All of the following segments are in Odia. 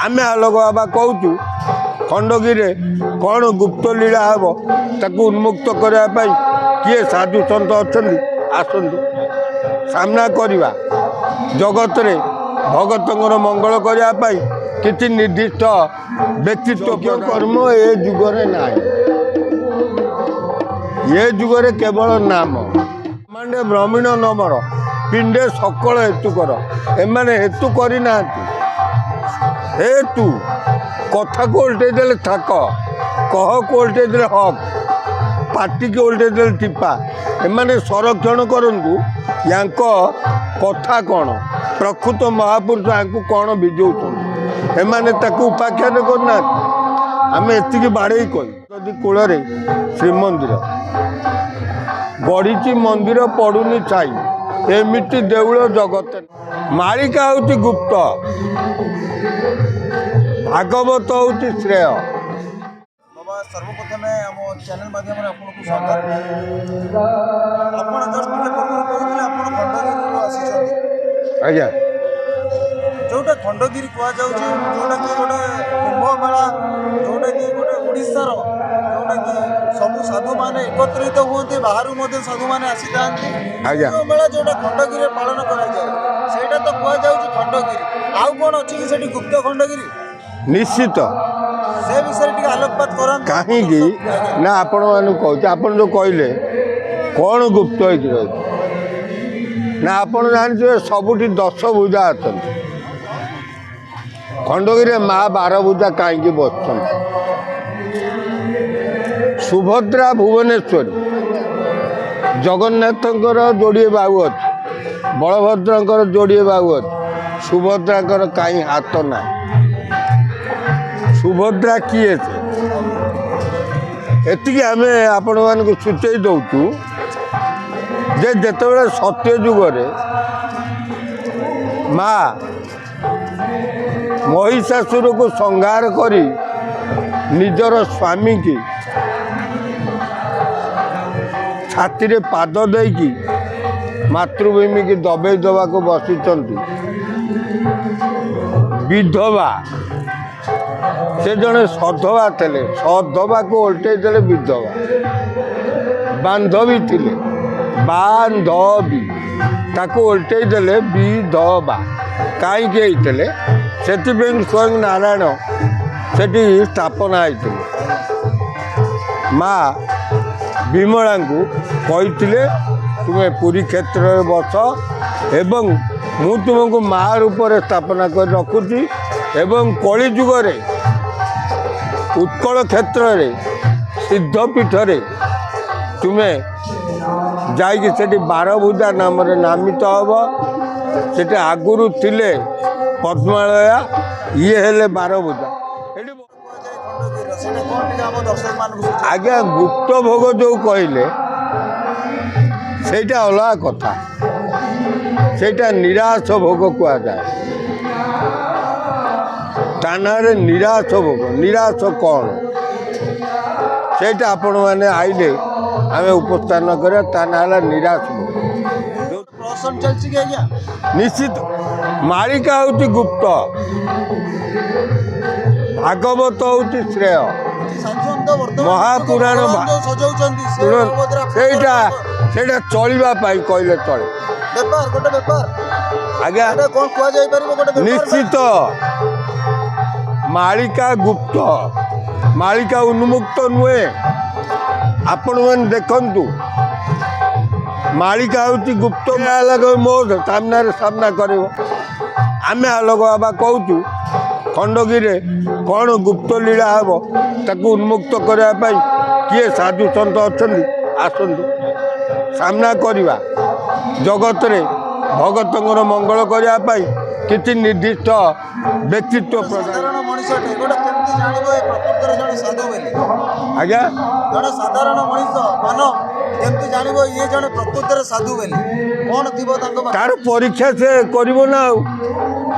आमे आलोक बाबा कहूँ खंडगिरी कौन गुप्त लीला हम ताकू उन्मुक्त करने किए साधु सत अच्छा आसतु सामना करवा जगत रे भगत मंगल करने किसी निर्दिष्ट व्यक्तित्व कर्म ए जुगरे ना ये जुगरे केवल नाम मांडे ब्राह्मण नमर पिंडे सकल हेतु कर एमाने हेतु करना हेतु कथा को उल्टे देले थाक कह को उल्टे देले हक पार्टी के उल्टे देले टिपा एमाने संरक्षण करंतु यांक कथा कौन प्रकृत महापुरुष यांकु कौन विजौछन एमाने ताकू उपाख्यान करना आम एति बाड़े कही कूल श्रीमंदिर गढ़ी मंदिर पड़ुनी छाई एमिटी देउल जगत मालिका हूँ गुप्त भागवत हूँ श्रेय। बाबा सर्वप्रथम आम चैनल माध्यम आपको स्वागत आज्ञा जोटा खंडगिरी कह जोटा कि गोटे कुंभ मेला जोटा कि गोटे ओडिशार जोटा कि सबू साधु मैंने एकत्रित हुए बाहर साधु मैंने आसी था मेला जोटा खंडगिरी पालन कराए तो कह खंडगिरी आउ कौन अच्छी कि गुप्त खंडगिरी निश्चित से विषय टी आलोकपात कर कहीं ना आपण मान कह जो कहले कौन गुप्त हो ना आपण जानते सबुठी 10 भुजा अच्छा खंडगिरी माँ 12 भुजा कहीं बस सुभद्रा भुवनेश्वरी जगन्नाथंकर जोड़े बाहु अच्छे बलभद्रंकर जोड़े बाहु अच्छे सुभद्रांकर कहीं हाथ ना सुभद्रा किए एति आम आपण मान सूचई दौचु जे जेतेबेले सत्य जुगरे माँ महिषासुर को संहार करी निजर स्वामी की छाती रे पाद देकी मातृभूमि की दबे दबा को बसी विधवा से जड़े सधवा थे सधवा को उल्टे देले विधवा बांधवी थिले बांधवी ताको उल्टे देले विधवा कहीं से स्वयं नारायण से स्थापना होते माँ विमला को कही तुम्हें पुरी क्षेत्र में बस एवं मु तुमको माँ रूप में स्थापना कर रखुची एवं कली जुगरे उत्कल क्षेत्र में सिद्धपीठ रे तुम्हें जाइए से 12 भुजा नाम नामित हम से आगुरी थिले पद्मालया ये हेले 12 भुजा आज्ञा गुप्त भोग जो कहले सेटा अलग कथा सेटा निराश भोग कह जाए तानारे निराश भोग निराश कौन सेटा आपण मैंने आइले आम उपस्थान करा ताना निराश भोग निश्चित मालिका हूँ गुप्त भागवत हूँ श्रेय महापुराण सेटा चलवा कहले चले आज्ञा निश्चित मालिका गुप्त मालिका उन्मुक्त नुहे आपण मैंने देखु मालिका हूँ गुप्त मो सामना कर आम आलोक बाबा कहूँ खंडगिरी कौन गुप्त लीला हम ताकू उन्मुक्त करने किए साधु सत अच्छा आसतु सामना करवा जगत रे भगत मंगल करने किसी निर्दिष्ट व्यक्तित्व आज्ञा साधारण मनीष मान केमती जानव ये जड़े प्रकृत साधु कौन थी तार परीक्षा से करना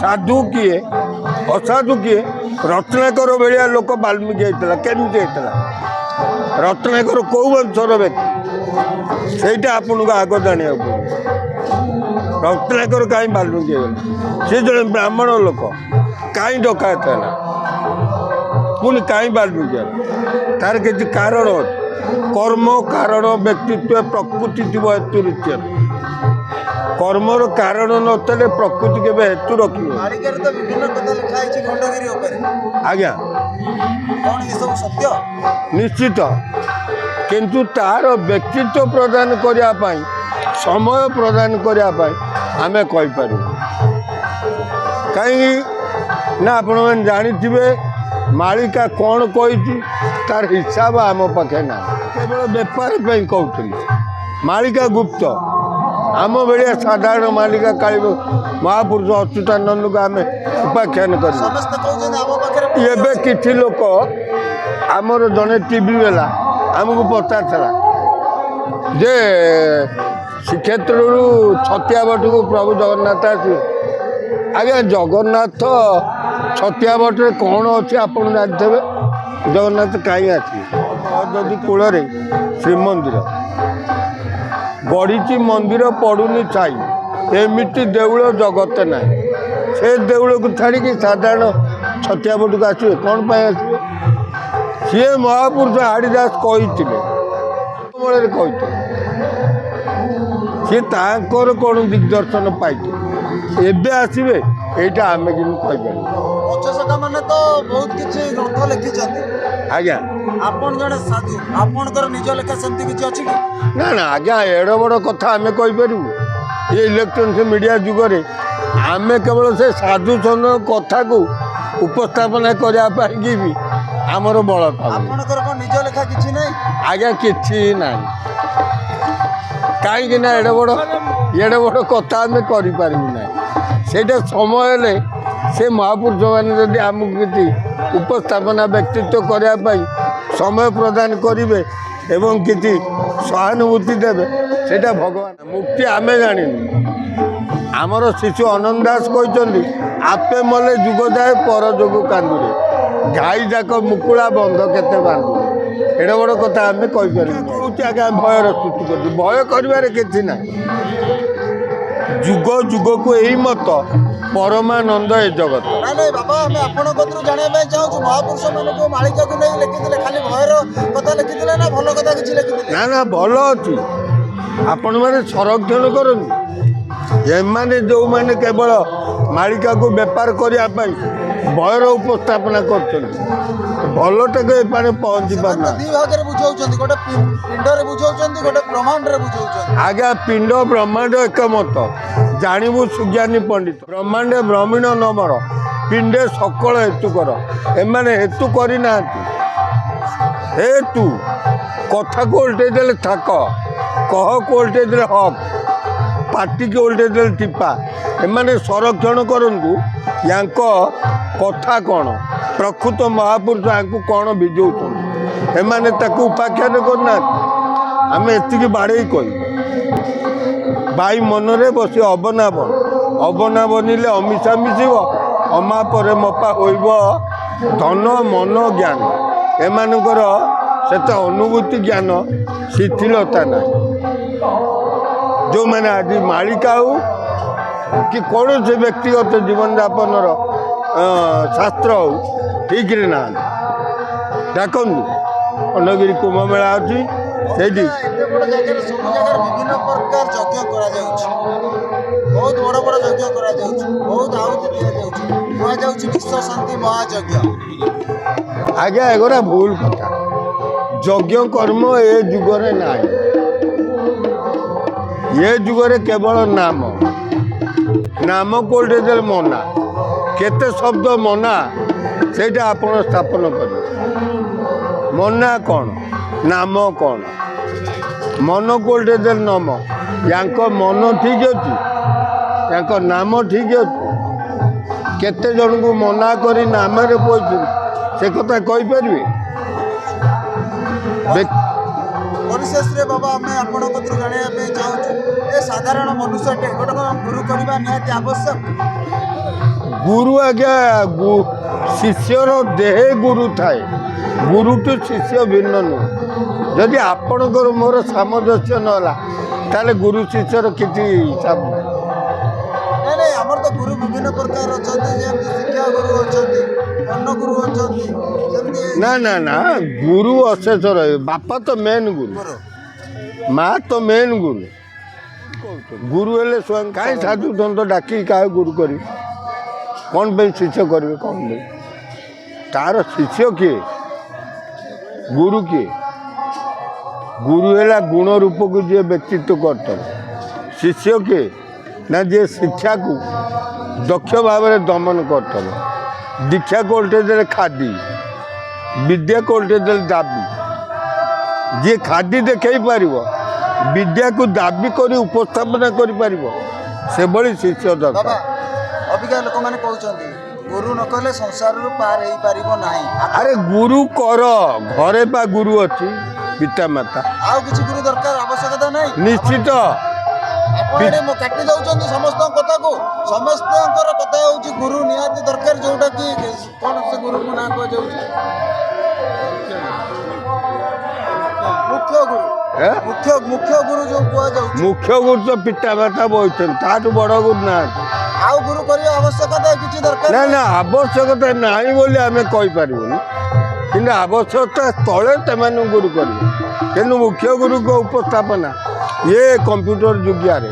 साधु किए असाधु किए रत्नाकर भाया लोक वाल्मीकि होता केमती होता रत्नाकर कौ वंशर व्यक्ति से आपन को आग जाना रत्नाकर कहीं वाल्मीकि सी जड़े ब्राह्मण लोक କାହିଁ ଡକାୟତ ହେଲା ପୁଣି କାହିଁ ବାଲ୍ମିକି ହେଲା ତାର କିଛି କାରଣ ଅଛି କର୍ମ କାରଣ ବ୍ୟକ୍ତିତ୍ୱ ପ୍ରକୃତି ଥିବ ହେତୁ ରୁଚି କର୍ମର କାରଣ ନଥିଲେ ପ୍ରକୃତି କେବେ ହେତୁ ରଖିବ ମାଳିକାରେ ତ ବିଭିନ୍ନ କଥା ଲେଖା ହେଇଛି ଖଣ୍ଡଗିରି ଉପରେ ଆଜ୍ଞା କ'ଣ ଏସବୁ ସତ୍ୟ ନିଶ୍ଚିତ କିନ୍ତୁ ତାର ବ୍ୟକ୍ତିତ୍ୱ ପ୍ରଦାନ କରିବା ପାଇଁ ସମୟ ପ୍ରଦାନ କରିବା ପାଇଁ ଆମେ କହିପାରିବୁ କାହିଁକି ନା ଆପଣମାନେ ଜାଣିଥିବେ ମାଳିକା କ'ଣ କହିଛି ତାର ହିସାବ ଆମ ପାଖେ ନାହିଁ କେବଳ ବେପାର ପାଇଁ କହୁଥିଲି ମାଳିକା ଗୁପ୍ତ ଆମ ଭଳିଆ ସାଧାରଣ ମାଳିକା କାଳି ମହାପୁରୁଷ ଅଚ୍ୟୁତାନନ୍ଦଙ୍କୁ ଆମେ ଉପାଖ୍ୟାନ କରିବୁ ସମସ୍ତେ କହୁଛନ୍ତି ଆମ ପାଖରେ ଏବେ କିଛି ଲୋକ ଆମର ଜଣେ ଟିଭି ବାଲା ଆମକୁ ପଚାରିଥିଲା ଯେ ଶ୍ରୀକ୍ଷେତ୍ରରୁ ଛତିଆ ବଟକୁ ପ୍ରଭୁ ଜଗନ୍ନାଥ ଆସିବେ ଆଜ୍ଞା ଜଗନ୍ନାଥ ଛତିଆ ବଟରେ କ'ଣ ଅଛି ଆପଣ ଜାଣିଥିବେ ଜଗନ୍ନାଥ କାହିଁ ଆସିବେ ଯଦି କୂଳରେ ଶ୍ରୀମନ୍ଦିର ଗଢ଼ିଛି ମନ୍ଦିର ପଡ଼ୁନି ଛାଇ ଏମିତି ଦେଉଳ ଜଗତ ନାହିଁ ସେ ଦେଉଳକୁ ଛାଡ଼ିକି ସାଧାରଣ ଛତିଆ ବଟକୁ ଆସିବେ କ'ଣ ପାଇଁ ଆସିବେ ସିଏ ମହାପୁରୁଷ ହାଡ଼ିଦାସ କହିଥିଲେ ମୂଳରେ କହିଥିଲେ ସିଏ ତାଙ୍କର କ'ଣ ଦିଗ୍ଦର୍ଶନ ପାଇଥିଲେ ଏବେ ଆସିବେ ଏଇଟା ଆମେ କିନ୍ତୁ କହିପାରିବୁ ପଞ୍ଚସଖାମାନେ ତ ବହୁତ କିଛି ଗ୍ରନ୍ଥ ଲେଖିଛନ୍ତି ଆଜ୍ଞା ଆପଣ ଜଣେ ସାଧୁ ଆପଣଙ୍କର ନିଜ ଲେଖା ସେମିତି କିଛି ଅଛି କି ନା ନା ଆଜ୍ଞା ଏଡ଼େ ବଡ଼ କଥା ଆମେ କହିପାରିବୁ ଏ ଇଲେକ୍ଟ୍ରୋନିକ୍ସ ମିଡ଼ିଆ ଯୁଗରେ ଆମେ କେବଳ ସେ ସାଧୁସନ୍ଥ କଥାକୁ ଉପସ୍ଥାପନା କରିବା ପାଇଁକି ବି ଆମର ବଳ ପାଉ ଆପଣଙ୍କର କ'ଣ ନିଜ ଲେଖା କିଛି ନାହିଁ ଆଜ୍ଞା କିଛି ନାହିଁ କାହିଁକି ନା ଏଡ଼େ ବଡ଼ କଥା ଆମେ କରିପାରିବୁ ନାହିଁ ସେଇଟା ସମୟ ହେଲେ ସେ ମହାପୁରୁଷମାନେ ଯଦି ଆମକୁ କିଛି ଉପସ୍ଥାପନା ବ୍ୟକ୍ତିତ୍ୱ କରିବା ପାଇଁ ସମୟ ପ୍ରଦାନ କରିବେ ଏବଂ କିଛି ସହାନୁଭୂତି ଦେବେ ସେଇଟା ଭଗବାନ ମୁକ୍ତି ଆମେ ଜାଣିନୁ ଆମର ଶିଶୁ ଅନନ୍ତ ଦାସ କହିଛନ୍ତି ଆପେ ମଲେ ଯୁଗ ଯାଏ ପର ଯୋଗୁ କାନ୍ଦୁରେ ଗାଈ ଯାକ ମୁକୁଳା ବନ୍ଧ କେତେ ବାନ୍ଧୁ ଏଡ଼େ ବଡ଼ କଥା ଆମେ କହିପାରିବୁ କହୁଛି ଆଜ୍ଞା ଭୟର ସୃଷ୍ଟି କରୁଛୁ ଭୟ କରିବାରେ କିଛି ନାହିଁ ଯୁଗ ଯୁଗକୁ ଏଇ ମତ ପରମାନନ୍ଦ ଏ ଜଗତ ନାଇଁ ବାବା ଆମେ ଆପଣଙ୍କ କତରୁ ଜାଣିବା ପାଇଁ ଚାହୁଁଛୁ ମହାପୁରୁଷମାନେ ଯେଉଁ ମାଳିକାକୁ ନେଇ ଲେଖିଥିଲେ ଖାଲି ଭୟର କଥା ଲେଖିଥିଲେ ନା ଭଲ କଥା କିଛି ଲେଖିଥିଲେ ନା ଭଲ ଅଛି ଆପଣମାନେ ସଂରକ୍ଷଣ କରନ୍ତୁ ଏମାନେ ଯେଉଁମାନେ କେବଳ ମାଳିକାକୁ ବେପାର କରିବା ପାଇଁ ଭୟର ଉପସ୍ଥାପନା କରୁଛନ୍ତି ଭଲଟାକୁ ଏପାରେ ପହଞ୍ଚି ପାରୁନାହାନ୍ତି ଦୁଇ ଭାଗରେ ବୁଝାଉଛନ୍ତି ଗୋଟେ ପିଣ୍ଡରେ ବୁଝାଉଛନ୍ତି ଗୋଟେ ବ୍ରହ୍ମାଣ୍ଡରେ ବୁଝାଉଛନ୍ତି ଆଜ୍ଞା ପିଣ୍ଡ ବ୍ରହ୍ମାଣ୍ଡ ଏକମତ ଜାଣିବୁ ସୁଜ୍ଞାନୀ ପଣ୍ଡିତ ବ୍ରହ୍ମାଣ୍ଡେ ଭ୍ରମୀଣ ନମର ପିଣ୍ଡେ ସକଳ ହେତୁ କର ଏମାନେ ହେତୁ କରିନାହାନ୍ତି ହେତୁ କଥାକୁ ଓଲଟେଇ ଦେଲେ ଥାକ କହକୁ ଓଲଟେଇ ଦେଲେ ହକ୍ ପାଟିକି ଓଲଟେଇ ଦେଲେ ଟିପା ଏମାନେ ସଂରକ୍ଷଣ କରନ୍ତୁ ୟାଙ୍କ କଥା କ'ଣ ପ୍ରକୃତ ମହାପୁରୁଷ ୟାଙ୍କୁ କ'ଣ ବିଜଉଛନ୍ତି ଏମାନେ ତାକୁ ଉପାଖ୍ୟାନ କରୁନାହାନ୍ତି ଆମେ ଏତିକି ବାଡ଼େଇ କହିବୁ ବାଇ ମନରେ ବସି ଅବନାବ ଅବନା ବନିଲେ ଅମିଷା ମିଶିବ ଅମା ପରେ ମପା ହୋଇବ ଧନ ମନ ଜ୍ଞାନ ଏମାନଙ୍କର ସେତେ ଅନୁଭୂତି ଜ୍ଞାନ ଶିଥିଳତା ନାହିଁ ଯେଉଁମାନେ ଆଜି ମାଳିକା ହେଉ କି କୌଣସି ବ୍ୟକ୍ତିଗତ ଜୀବନଯାପନର ଶାସ୍ତ୍ର ହେଉ ଠିକରେ ନାହାନ୍ତି ଦେଖନ୍ତୁ ଖଣ୍ଡଗିରି କୁମ୍ଭମେଳା ଅଛି ସେଇଠି ଏତେ ବଡ଼ ଜାଗାରେ ସବୁ ଜାଗାରେ ବିଭିନ୍ନ ପ୍ରକାର ଯଜ୍ଞ କରାଯାଉଛି ବହୁତ ବଡ଼ ବଡ଼ ଯଜ୍ଞ କରାଯାଉଛି ବହୁତ ଆହୁତି ଦିଆଯାଉଛି କୁହାଯାଉଛି ବିଶ୍ୱ ଶାନ୍ତି ମହାଯଜ୍ଞ ଆଜ୍ଞା ଏଗୁଡ଼ା ଭୁଲ କଥା ଯଜ୍ଞ କର୍ମ ଏ ଯୁଗରେ ନାହିଁ ଏ ଯୁଗରେ କେବଳ ନାମ କୋଉଠି ଦେଲେ ମନା କେତେ ଶବ୍ଦ ମନା ସେଇଟା ଆପଣ ସ୍ଥାପନ କରିବେ ମନା କ'ଣ ନାମ କ'ଣ ମନ କୋଉଠି ଦେଲେ ନମ ୟାଙ୍କ ମନ ଠିକ ଅଛି ୟାଙ୍କ ନାମ ଠିକ ଅଛି କେତେ ଜଣଙ୍କୁ ମନା କରି ନାମରେ ପଇଛନ୍ତି ସେ କଥା କହିପାରିବେ ପରିଶେଷରେ ବାବା ଆମେ ଆପଣଙ୍କ କତିରୁ ଜାଣିବା ପାଇଁ ଚାହୁଁଛୁ ଏ ସାଧାରଣ ମନୁଷ୍ୟଟେ ଗୋଟେ ଗୁରୁ କରିବା ନିହାତି ଆବଶ୍ୟକ ଗୁରୁ ଆଜ୍ଞା ଶିଷ୍ୟର ଦେହେ ଗୁରୁ ଥାଏ ଗୁରୁଠୁ ଶିଷ୍ୟ ଭିନ୍ନ ନୁହେଁ ଯଦି ଆପଣଙ୍କର ମୋର ସାମଞ୍ଜସ୍ୟ ନହେଲା ତାହେଲେ ଗୁରୁ ଶିଷ୍ୟର କିଛି ହିସାବ ନାହିଁ ନାଇଁ ଆମର ତ ତ ଗୁରୁ ବିଭିନ୍ନ ପ୍ରକାର ଅଛନ୍ତି, ଯେମିତି ଶିକ୍ଷା ଗୁରୁ ଅଛନ୍ତି, ଅନ୍ନ ଗୁରୁ ଅଛନ୍ତି, ସେମିତି ନା ନା ନା ଗୁରୁ ଅଶେଷ ରହିବେ। ବାପା ତ ମେନ୍ ଗୁରୁ, ଗୁରୁ ମା ତ ମେନ୍ ଗୁରୁ। ଗୁରୁ ହେଲେ ସ୍ୱୟଂ କାହିଁ ସାଧୁ ସନ୍ଥ ଡାକି କାହା ଗୁରୁ କରିବେ? କ'ଣ ପାଇଁ ଶିଷ୍ୟ କରିବେ? କ'ଣ ପାଇଁ? ତାର ଶିଷ୍ୟ କିଏ? ଗୁରୁ କିଏ? ଗୁରୁ ହେଲା ଗୁଣ ରୂପକୁ ଯିଏ ବ୍ୟକ୍ତିତ୍ୱ କରିଥାଏ। ଶିଷ୍ୟ କିଏ? ନା ଯିଏ ଶିକ୍ଷାକୁ ଦକ୍ଷ ଭାବରେ ଦମନ କରିଥାଏ। ଦୀକ୍ଷାକୁ ଓଲଟେଇ ଦେଲେ ଖାଦି, ବିଦ୍ୟାକୁ ଓଲଟେଇ ଦେଲେ ଦାବି। ଯିଏ ଖାଦି ଦେଖାଇ ପାରିବ, ବିଦ୍ୟାକୁ ଦାବି କରି ଉପସ୍ଥାପନା କରିପାରିବ, ସେଭଳି ଶିଷ୍ୟ ବାବା ଦରକାର। ଅବିକା ଲୋକମାନେ କହୁଛନ୍ତି ଗୁରୁ ନ କଲେ ସଂସାରରୁ ପାର ହେଇପାରିବ ନାହିଁ। ଆରେ ଗୁରୁ କର, ଘରେ ବା ଗୁରୁ ଅଛି, ପିତାମାତା। ଆଉ କିଛି ଗୁରୁ ଦରକାର ଆବଶ୍ୟକତା ନାହିଁ। ନିଶ୍ଚିତ ଆପଣ ଏଠି କାଟି ଦଉଛନ୍ତି ସମସ୍ତଙ୍କ କଥାକୁ। ସମସ୍ତଙ୍କର କଥା ହେଉଛି ଗୁରୁ ନିହାତି ଦରକାର, ଯୋଉଟା କି କ'ଣ ସେ ଗୁରୁଙ୍କ ନାଁ କୁହାଯାଉଛି? ମୁଖ୍ୟ ଗୁରୁ। ଏ? ମୁଖ୍ୟ ଗୁରୁ ଯୋଉ କୁହାଯାଉଛି, ମୁଖ୍ୟ ଗୁରୁ ତ ପିତାମାତା ବହିଛନ୍ତି, ତାଠୁ ବଡ଼ ଗୁରୁ ନାହାନ୍ତି। ଆଉ ଗୁରୁ କରିବା ଆବଶ୍ୟକତା କିଛି ଦରକାର ନା ନାହିଁ। ନା ଆବଶ୍ୟକତା ନାହିଁ ବୋଲି ଆମେ କହିପାରିବୁନି, କିନ୍ତୁ ଆବଶ୍ୟକତା ସ୍ଥଳେ ସେମାନଙ୍କୁ ଗୁରୁ କରିବେ। କିନ୍ତୁ ମୁଖ୍ୟ ଗୁରୁଙ୍କ ଉପସ୍ଥାପନା ଇଏ କମ୍ପ୍ୟୁଟର ଯୁଗରେ,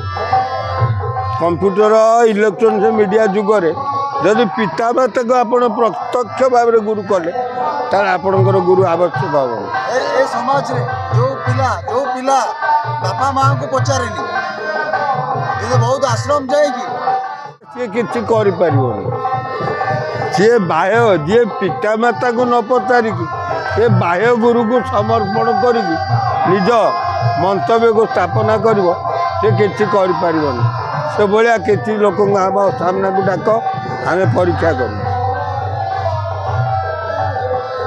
କମ୍ପ୍ୟୁଟର ଇଲେକ୍ଟ୍ରୋନିକ୍ସ ମିଡ଼ିଆ ଯୁଗରେ ଯଦି ପିତାମାତାକୁ ଆପଣ ପ୍ରତ୍ୟକ୍ଷ ଭାବରେ ଗୁରୁ କଲେ, ତାହେଲେ ଆପଣଙ୍କର ଗୁରୁ ଆବଶ୍ୟକ ହେବନି। ଏ ସମାଜରେ ଯୋଉ ପିଲା ବାପା ମାଆଙ୍କୁ ପଚାରେନି, କିନ୍ତୁ ବହୁତ ଆଶ୍ରମ ଯାଇକି ସିଏ କିଛି କରିପାରିବନି। ସିଏ ଯିଏ ପିତାମାତାକୁ ନ ପଚାରିକି ସେ ବାହ୍ୟ ଗୁରୁକୁ ସମର୍ପଣ କରିକି ନିଜ ମନ୍ତବ୍ୟକୁ ସ୍ଥାପନା କରିବ, ସେ କିଛି କରିପାରିବନି। ସେଭଳିଆ କିଛି ଲୋକଙ୍କୁ ଆମ ସାମ୍ନାକୁ ଡାକ, ଆମେ ପରୀକ୍ଷା କରିବୁ।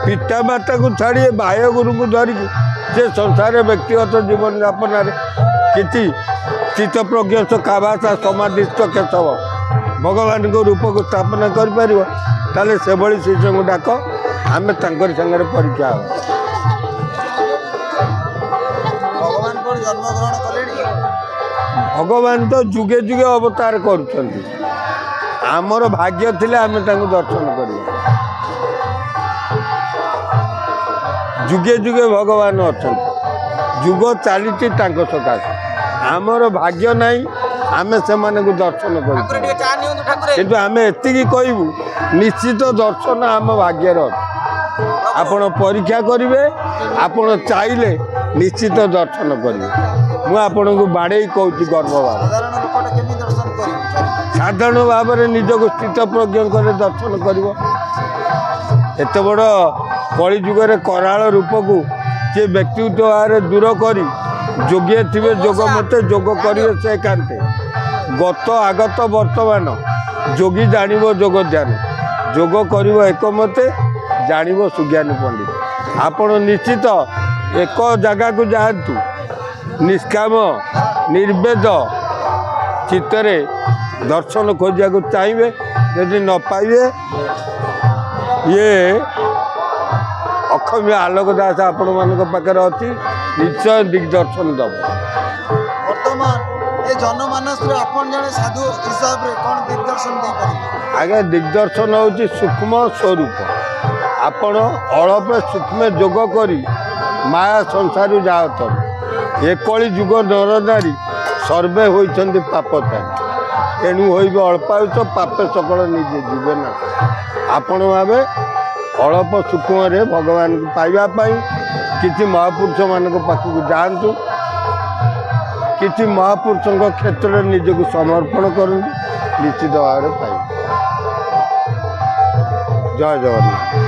ପିତାମାତାକୁ ଛାଡ଼ି ବାହ୍ୟ ଗୁରୁକୁ ଧରିକି ସେ ସଂସାରରେ ବ୍ୟକ୍ତିଗତ ଜୀବନଯାପନରେ କିଛି ଚିତ୍ତପ୍ରଜ୍ଞ କାଭାସା ସମାଧିସ୍ଥ କେଶବ ଭଗବାନଙ୍କ ରୂପକୁ ସ୍ଥାପନା କରିପାରିବ, ତାହେଲେ ସେଭଳି ଶିଷ୍ୟଙ୍କୁ ଡାକ, ଆମେ ତାଙ୍କରି ସାଙ୍ଗରେ ପରୀକ୍ଷା ହେବ। ଭଗବାନ କ'ଣ ଜନ୍ମଗ୍ରହଣ କଲେଣି? ଭଗବାନ ତ ଯୁଗେ ଯୁଗେ ଅବତାର କରୁଛନ୍ତି। ଆମର ଭାଗ୍ୟ ଥିଲେ ଆମେ ତାଙ୍କୁ ଦର୍ଶନ କରିବା। ଯୁଗେ ଯୁଗେ ଭଗବାନ ଅଛନ୍ତି, ଯୁଗ ଚାଲିଛି ତାଙ୍କ ସକାଶେ। ଆମର ଭାଗ୍ୟ ନାହିଁ, ଆମେ ସେମାନଙ୍କୁ ଦର୍ଶନ କରିପାରିବୁ। କିନ୍ତୁ ଆମେ ଏତିକି କହିବୁ, ନିଶ୍ଚିତ ଦର୍ଶନ ଆମ ଭାଗ୍ୟରେ ଅଛି। ଆପଣ ପରୀକ୍ଷା କରିବେ, ଆପଣ ଚାହିଁଲେ ନିଶ୍ଚିତ ଦର୍ଶନ କରିବେ। ମୁଁ ଆପଣଙ୍କୁ ବାଡ଼େଇ କହୁଛି ଗର୍ବ ଭାବରେ। ସାଧାରଣ ଲୋକଟା କେମିତି ଦର୍ଶନ କରିବ? ସାଧାରଣ ଭାବରେ ନିଜକୁ ସ୍ଥିତପ୍ରଜ୍ଞ କରି ଦର୍ଶନ କରିବ। ଏତେ ବଡ଼ କଳିଯୁଗରେ କରାଳ ରୂପକୁ ସେ ବ୍ୟକ୍ତିତ୍ୱ ଭାବରେ ଦୂର କରି ଯୋଗିଏ ଥିବେ ଯୋଗ ମତେ, ଯୋଗ କରିବେ ସେ ଏକାନ୍ତେ। ଗତ ଆଗତ ବର୍ତ୍ତମାନ ଯୋଗୀ ଜାଣିବ ଯୋଗ ଧ୍ୟାନ, ଯୋଗ କରିବ ଏକମତେ, ଜାଣିବ ସୁଜ୍ଞାନୀ ପଣ୍ଡିତ। ଆପଣ ନିଶ୍ଚିତ ଏକ ଜାଗାକୁ ଯାଆନ୍ତୁ, ନିଷ୍କାମ ନିର୍ବେଦ ଚିତ୍ତରେ ଦର୍ଶନ ଖୋଜିବାକୁ ଚାହିଁବେ। ଯଦି ନ ପାଇବେ, ଇଏ ଅକ୍ଷମ୍ୟ ଆଲୋକ ଦାସ ଆପଣମାନଙ୍କ ପାଖରେ ଅଛି, ନିଶ୍ଚୟ ଦିଗ୍ଦର୍ଶନ ଦେବ। ବର୍ତ୍ତମାନ ଏ ଜନମାନସରେ ଆପଣ ଜଣେ ସାଧୁ ହିସାବରେ କ'ଣ ଦିଗ୍ଦର୍ଶନ ଦେଇପାରିବେ? ଆଜ୍ଞା, ଦିଗ୍ଦର୍ଶନ ହେଉଛି ସୂକ୍ଷ୍ମ ସ୍ୱରୂପ। ଆପଣ ଅଳ୍ପ ସୂକ୍ଷ୍ମ ଯୋଗ କରି ମାୟା ସଂସାରରୁ ଯାଉଛନ୍ତି। ଏକଳି ଯୁଗ ନରନାରୀ ସର୍ବେ ହୋଇଛନ୍ତି ପାପଚାରୀ, ତେଣୁ ହୋଇବେ ଅଳ୍ପାୟୁଷ, ପାପେ ସକଳ ନିଜେ ଯିବେ ନା। ଆପଣ ଭାବେ ଅଳ୍ପ ସୂକ୍ଷ୍ମରେ ଭଗବାନଙ୍କୁ ପାଇବା ପାଇଁ କିଛି ମହାପୁରୁଷମାନଙ୍କ ପାଖକୁ ଯାଆନ୍ତୁ, କିଛି ମହାପୁରୁଷଙ୍କ କ୍ଷେତ୍ରରେ ନିଜକୁ ସମର୍ପଣ କରନ୍ତୁ, ନିଶ୍ଚିତ ଭାବରେ ପାଇବେ। ଜୟ ଜଗନ୍ନାଥ।